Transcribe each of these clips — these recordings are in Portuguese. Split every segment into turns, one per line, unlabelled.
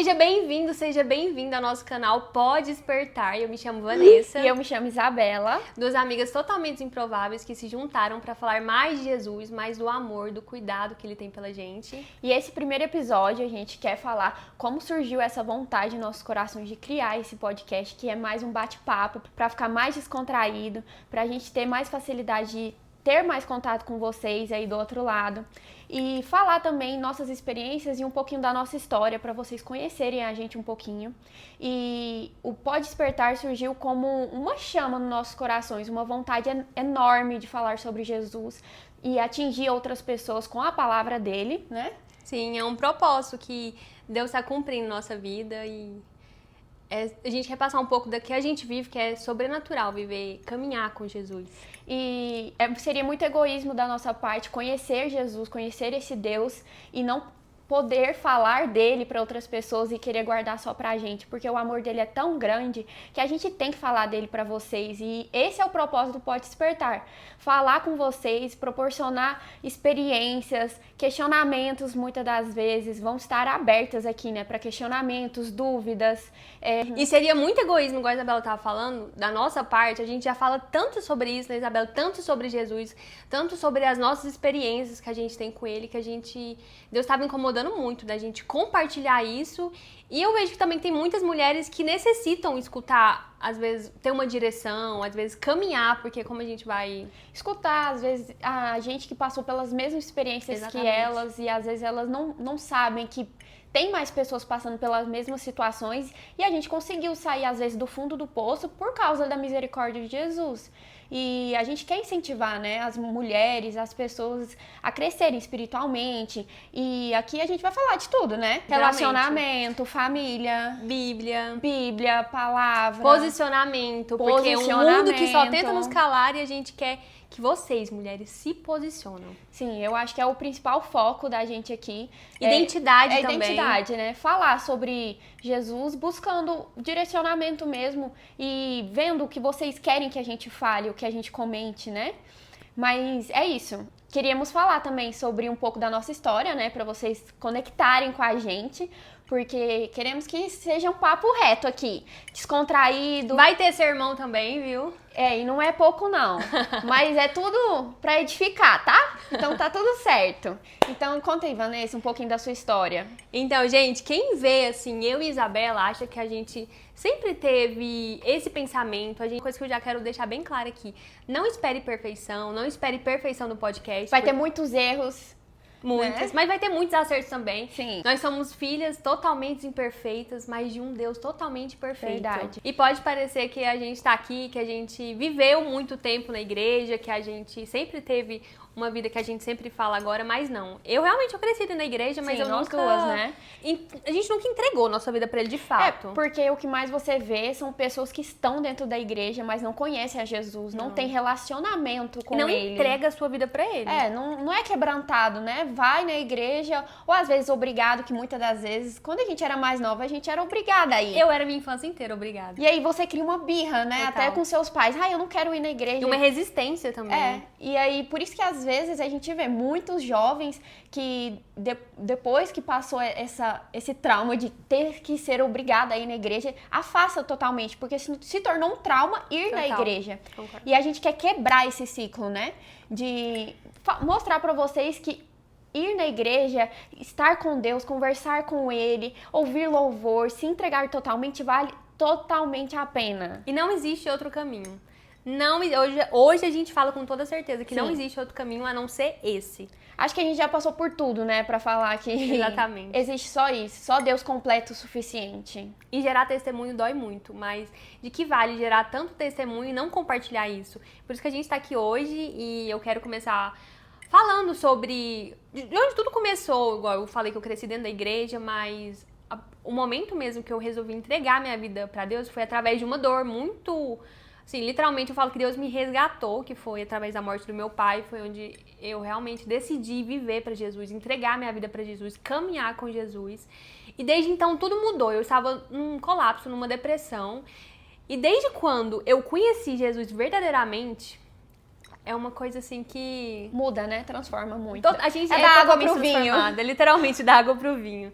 Seja bem-vindo ao nosso canal Pode Despertar. Eu me chamo Vanessa.
E eu me chamo Isabela.
Duas amigas totalmente improváveis que se juntaram para falar mais de Jesus, mais do amor, do cuidado que ele tem pela gente.
E esse primeiro episódio a gente quer falar como surgiu essa vontade em nossos corações de criar esse podcast, que é mais um bate-papo, para ficar mais descontraído, pra gente ter mais facilidade de ter mais contato com vocês aí do outro lado. E falar também nossas experiências e um pouquinho da nossa história para vocês conhecerem a gente um pouquinho. E o Pode Despertar surgiu como uma chama nos nossos corações, uma vontade enorme de falar sobre Jesus e atingir outras pessoas com a palavra dele, né?
Sim, é um propósito que Deus está cumprindo na nossa vida e a gente quer passar um pouco do que a gente vive, que é sobrenatural, viver, caminhar com Jesus.
E seria muito egoísmo da nossa parte conhecer Jesus, conhecer esse Deus e não poder falar dele para outras pessoas e querer guardar só pra gente, porque o amor dele é tão grande que a gente tem que falar dele para vocês. E esse é o propósito do Pode Despertar. Falar com vocês, proporcionar experiências, questionamentos, muitas das vezes vão estar abertas aqui, né, para questionamentos, dúvidas.
E seria muito egoísmo, igual a Isabela estava falando, da nossa parte. A gente já fala tanto sobre isso, né, Isabela? Tanto sobre Jesus, tanto sobre as nossas experiências que a gente tem com ele, que Deus estava incomodando muito da gente compartilhar isso. E eu vejo que também tem muitas mulheres que necessitam escutar, às vezes ter uma direção, às vezes caminhar, porque como a gente vai
escutar, às vezes a gente que passou pelas mesmas experiências
Exatamente.
que elas, e às vezes elas não sabem que tem mais pessoas passando pelas mesmas situações, e a gente conseguiu sair às vezes do fundo do poço por causa da misericórdia de Jesus. E a gente quer incentivar, né, as mulheres, as pessoas a crescerem espiritualmente. E aqui a gente vai falar de tudo, né? Relacionamento, família, Bíblia, palavra,
posicionamento, porque é um mundo que só tenta nos calar e a gente quer que vocês, mulheres, se posicionam.
Sim, eu acho que é o principal foco da gente aqui.
Identidade também.
Identidade, né? Falar sobre Jesus, buscando direcionamento mesmo e vendo o que vocês querem que a gente fale, o que a gente comente, né? Mas é isso. Queríamos falar também sobre um pouco da nossa história, né? Pra vocês conectarem com a gente, porque queremos que seja um papo reto aqui, descontraído.
Vai ter sermão também, viu?
E não é pouco não, mas é tudo pra edificar, tá? Então tá tudo certo. Então conta aí, Vanessa, um pouquinho da sua história.
Então, gente, quem vê, assim, eu e Isabela, acha que a gente sempre teve esse pensamento, coisa que eu já quero deixar bem clara aqui, não espere perfeição, não espere perfeição no podcast.
Vai ter muitos erros.
Muitas, né? Mas vai ter muitos acertos também.
Sim.
Nós somos filhas totalmente imperfeitas, mas de um Deus totalmente perfeito.
Verdade.
E pode parecer que a gente tá aqui, que a gente viveu muito tempo na igreja, que a gente sempre teve uma vida que a gente sempre fala agora, mas não. Eu cresci dentro da igreja, mas
Sim,
eu nunca...
duas, né?
A gente nunca entregou nossa vida pra ele de fato.
Porque o que mais você vê são pessoas que estão dentro da igreja, mas não conhecem a Jesus, não tem relacionamento com ele.
Não entrega a sua vida pra ele.
Não é quebrantado, né? Vai na igreja, ou às vezes obrigado, que muitas das vezes, quando a gente era mais nova, a gente era obrigada a ir.
Eu era minha infância inteira obrigada.
E aí você cria uma birra, né?
Total.
Até com seus pais. Eu não quero ir na igreja.
E uma resistência também.
E aí, por isso que às vezes a gente vê muitos jovens que depois que passou esse trauma de ter que ser obrigada a ir na igreja, afasta totalmente, porque se tornou um trauma ir na igreja.
Concordo.
E a gente quer quebrar esse ciclo, né? De mostrar pra vocês que ir na igreja, estar com Deus, conversar com Ele, ouvir louvor, se entregar totalmente, vale totalmente a pena.
E não existe outro caminho. Hoje a gente fala com toda certeza que
Sim.
não existe outro caminho a não ser esse.
Acho que a gente já passou por tudo, né? Pra falar que
Exatamente.
Existe só isso, só Deus completo o suficiente.
E gerar testemunho dói muito, mas de que vale gerar tanto testemunho e não compartilhar isso? Por isso que a gente tá aqui hoje e eu quero começar falando sobre de onde tudo começou. Igual eu falei que eu cresci dentro da igreja, mas o momento mesmo que eu resolvi entregar minha vida pra Deus foi através de uma dor muito... Assim, literalmente eu falo que Deus me resgatou, que foi através da morte do meu pai, foi onde eu realmente decidi viver pra Jesus, entregar minha vida pra Jesus, caminhar com Jesus. E desde então tudo mudou, eu estava num colapso, numa depressão. E desde quando eu conheci Jesus verdadeiramente, é uma coisa assim que...
Muda, né? Transforma muito.
A gente
da água pro vinho.
Literalmente da água pro vinho.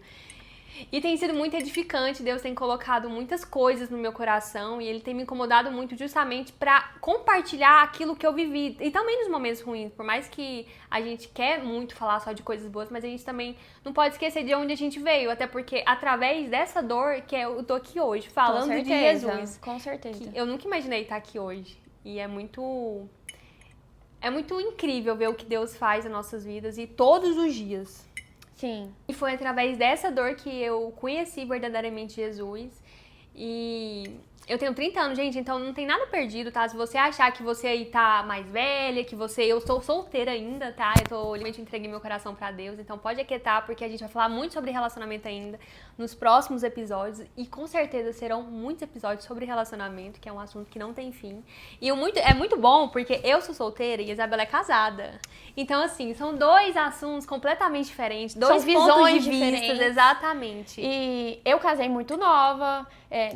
E tem sido muito edificante, Deus tem colocado muitas coisas no meu coração e Ele tem me incomodado muito justamente para compartilhar aquilo que eu vivi. E também nos momentos ruins, por mais que a gente quer muito falar só de coisas boas, mas a gente também não pode esquecer de onde a gente veio, até porque através dessa dor que eu tô aqui hoje, falando de Jesus.
Com certeza.
Eu nunca imaginei estar aqui hoje. E é muito incrível ver o que Deus faz nas nossas vidas e todos os dias.
Sim.
E foi através dessa dor que eu conheci verdadeiramente Jesus. E eu tenho 30 anos, gente, então não tem nada perdido, tá? Se você achar que você aí tá mais velha, eu sou solteira ainda, tá? Eu realmente entreguei meu coração pra Deus, então pode aquietar, porque a gente vai falar muito sobre relacionamento ainda nos próximos episódios. E com certeza serão muitos episódios sobre relacionamento, que é um assunto que não tem fim. E é muito bom, porque eu sou solteira e a Isabela é casada. Então, assim, são dois assuntos completamente diferentes, dois
visões
pontos de vista,
diferentes.
Exatamente.
E eu casei muito nova.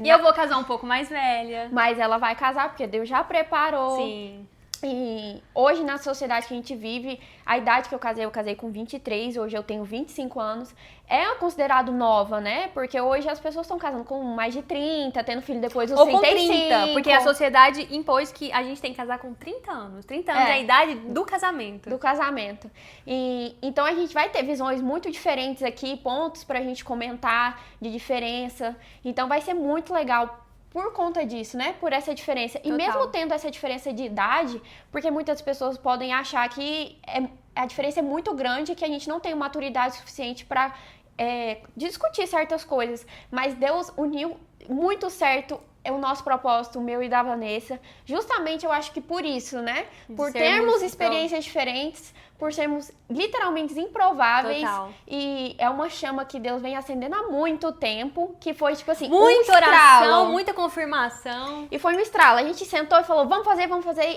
Eu vou casar um pouco mais velha.
Mas ela vai casar, porque Deus já preparou.
Sim.
E hoje, na sociedade que a gente vive, a idade que eu casei com 23, hoje eu tenho 25 anos, é considerado nova, né? Porque hoje as pessoas estão casando com mais de 30, tendo filho depois dos 35.
Ou com 30, porque a sociedade impôs que a gente tem que casar com 30 anos. 30 anos é a idade do casamento.
Do casamento. E então a gente vai ter visões muito diferentes aqui, pontos pra gente comentar de diferença. Então vai ser muito legal por conta disso, né? Por essa diferença. E mesmo tendo essa diferença de idade, porque muitas pessoas podem achar que a diferença é muito grande, que a gente não tem maturidade suficiente para discutir certas coisas. Mas Deus uniu muito certo o nosso propósito, o meu e da Vanessa. Justamente eu acho que por isso, né? Por termos experiências diferentes, por sermos literalmente improváveis.
Total.
E é uma chama que Deus vem acendendo há muito tempo, que foi tipo assim,
muita oração, muita confirmação.
E foi um estralo. A gente sentou e falou, vamos fazer,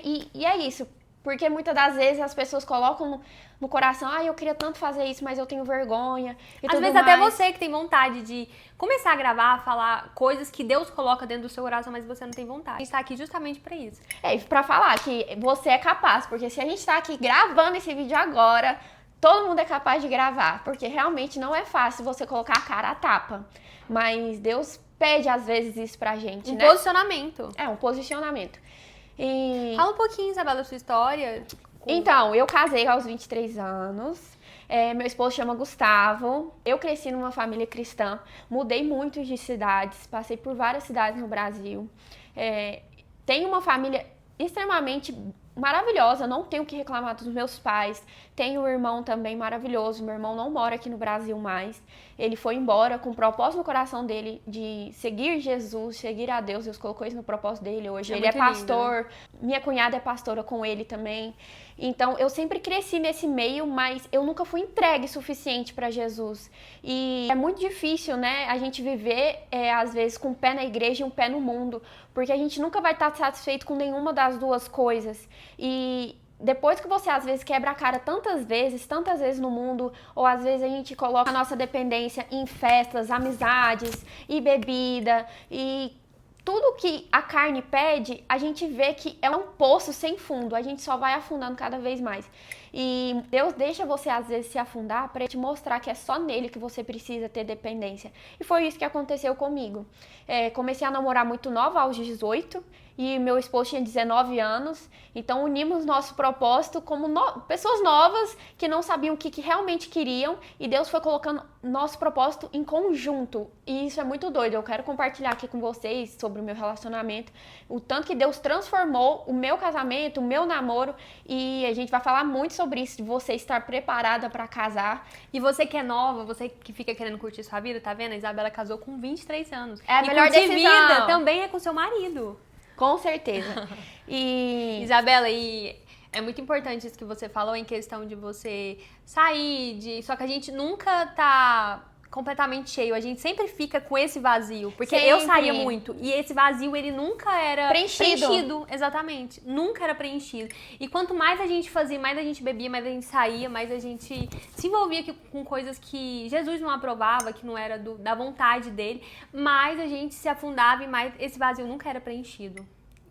e é isso. Porque muitas das vezes as pessoas colocam no coração, eu queria tanto fazer isso, mas eu tenho vergonha.
Às vezes até você que tem vontade de começar a gravar, falar coisas que Deus coloca dentro do seu coração, mas você não tem vontade. A gente tá aqui justamente pra isso.
E pra falar que você é capaz, porque se a gente tá aqui gravando esse vídeo agora, todo mundo é capaz de gravar, porque realmente não é fácil você colocar a cara a tapa. Mas Deus pede às vezes isso pra gente, né?
Posicionamento.
Um posicionamento.
Fala um pouquinho, Isabela, da sua história.
Então, eu casei aos 23 anos. Meu esposo chama Gustavo. Eu cresci numa família cristã. Mudei muito de cidades. Passei por várias cidades no Brasil. Tenho uma família extremamente maravilhosa. Não tenho o que reclamar dos meus pais. Tenho um irmão também maravilhoso. Meu irmão não mora aqui no Brasil mais. Ele foi embora com o propósito no coração dele de seguir Jesus, seguir a Deus. Deus colocou isso no propósito dele hoje. Ele é pastor. Lindo. Minha cunhada é pastora com ele também. Então, eu sempre cresci nesse meio, mas eu nunca fui entregue o suficiente para Jesus. E é muito difícil, né, a gente viver, às vezes, com um pé na igreja e um pé no mundo. Porque a gente nunca vai estar satisfeito com nenhuma das duas coisas. E depois que você, às vezes, quebra a cara tantas vezes no mundo, ou às vezes a gente coloca a nossa dependência em festas, amizades e bebida, e tudo que a carne pede, a gente vê que é um poço sem fundo, a gente só vai afundando cada vez mais. E Deus deixa você, às vezes, se afundar para te mostrar que é só nele que você precisa ter dependência. E foi isso que aconteceu comigo. Comecei a namorar muito nova, aos 18, e meu esposo tinha 19 anos, então unimos nosso propósito como pessoas novas que não sabiam o que realmente queriam, e Deus foi colocando nosso propósito em conjunto, e isso é muito doido. Eu quero compartilhar aqui com vocês sobre o meu relacionamento, o tanto que Deus transformou o meu casamento, o meu namoro, e a gente vai falar muito sobre isso, de você estar preparada para casar.
E você que é nova, você que fica querendo curtir sua vida, tá vendo? A Isabela casou com 23 anos.
É a melhor decisão.
Vida também é com seu marido.
Com certeza.
Isabela, e é muito importante isso que você falou em questão de você sair, só que a gente nunca tá completamente cheio, a gente sempre fica com esse vazio, porque eu saía muito, e esse vazio, ele nunca era preenchido. Exatamente, nunca era preenchido. E quanto mais a gente fazia, mais a gente bebia, mais a gente saía, mais a gente se envolvia com coisas que Jesus não aprovava, que não era da vontade dele, mais a gente se afundava e mais esse vazio nunca era preenchido.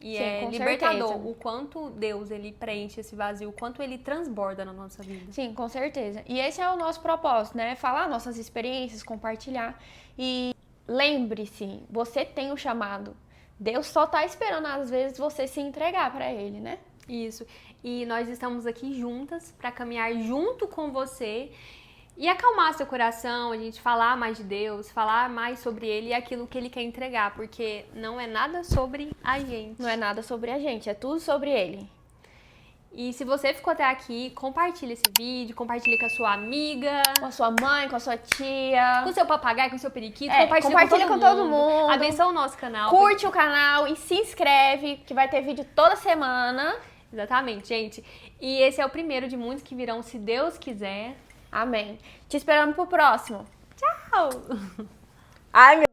E
Sim,
é
com
libertador
certeza.
o quanto Deus ele preenche esse vazio, o quanto ele transborda na nossa vida.
Sim, com certeza. E esse é o nosso propósito, né? Falar nossas experiências, compartilhar. E lembre-se, você tem o chamado. Deus só tá esperando, às vezes, você se entregar para Ele, né?
Isso. E nós estamos aqui juntas para caminhar junto com você e acalmar seu coração, a gente falar mais de Deus, falar mais sobre Ele e aquilo que Ele quer entregar, porque não é nada sobre a gente.
Não é nada sobre a gente, é tudo sobre Ele.
E se você ficou até aqui, compartilha esse vídeo, compartilha com a sua amiga,
Com a sua mãe, com a sua tia.
com o seu papagaio, com o seu periquito,
compartilha com todo mundo.
Abençoa o nosso canal.
Curte o canal e se inscreve, que vai ter vídeo toda semana.
Exatamente, gente. E esse é o primeiro de muitos que virão, se Deus quiser.
Amém. Te esperando pro próximo.
Tchau!
Ai, meu